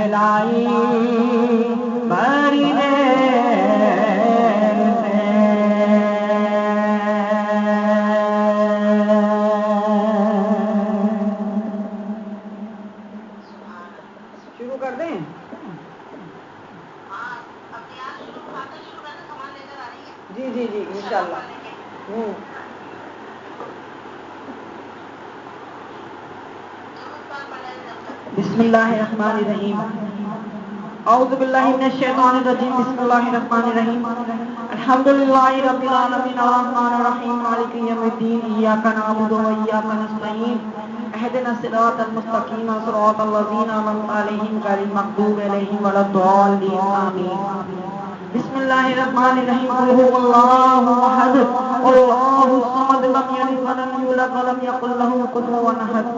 پھیلائی بڑی دیر سے شروع کر دیں جی جی جی انشاءاللہ بسم اللہ الرحمن الرحیم اعوذ باللہ من الشیطان الرجیم بسم اللہ الرحمن الرحیم الحمدللہ رب العالمین الرحمن الرحیم مالک یوم الدین ایاک نعبد و ایاک نستعین اهدنا الصراط المستقیم صراط الذین انعمت علیہم غیر المغضوب علیہم ولا الضالین آمین بسم اللہ الرحمن الرحیم قل هو اللہ احد اللہ الصمد لم یلد ولم یولد ولم یکن له کفوا احد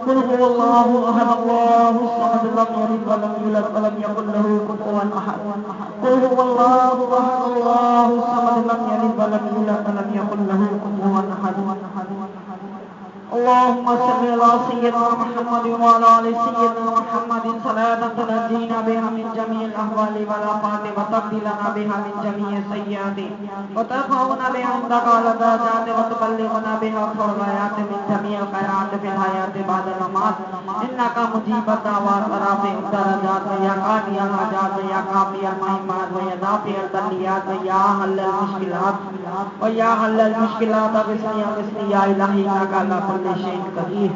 قل هو اللہ احد اللہ الصمد لم یلد ولم یولد ولم یکن له کفوا احد قل هو اللہ احد اللہ الصمد لم یلد ولم یولد ولم یکن له کفوا احد اللهم صل على سيدنا محمد وعلى آل سيدنا محمد صلاة تنجينا بها من جميع الأهوال والآفات وتقبلنا بها من جميع السيئات وترفعنا بها عندك على الدرجات وتبلغنا بها أقصى الغايات من جميع الخيرات في الحياة بعد الممات إنك مجيب الدعوات ورافع الدرجات ويا قاضي الحاجات ويا كافي المهمات ويا دافع البليات ويا حل المشكلات ويا حل المشكلات اغثني يا إلهي إنك على كل شيء قدير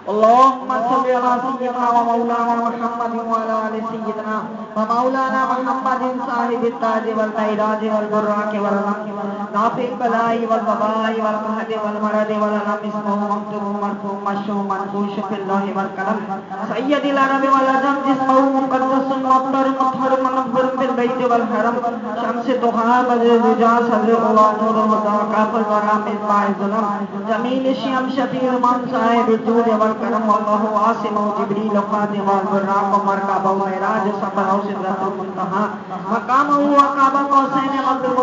اللهم صل على سيدنا ومولانا محمد وعلى آل سيدنا ومولانا محمد صاحب التاج والتاج والبراق والرحم نافع البلاء والوباء والقحط والمرض والألم اسمه مكتوب مرفوع مشهور منقوش في اللوح والقلم سيد العرب والعجم جسمه مقدس مطهر مطهر منور في البيت والحرم شمس ضحى بدر الدجى صدر الله نور الهدى كاف الورى مصباح الظلم جميل الشيم شفيع من صاحب الجود والكرم والله عاصم جبريل خاتم والبراق مركب ومعراج سفر سدرة المنتهى مقامه وقاب قوسين قدر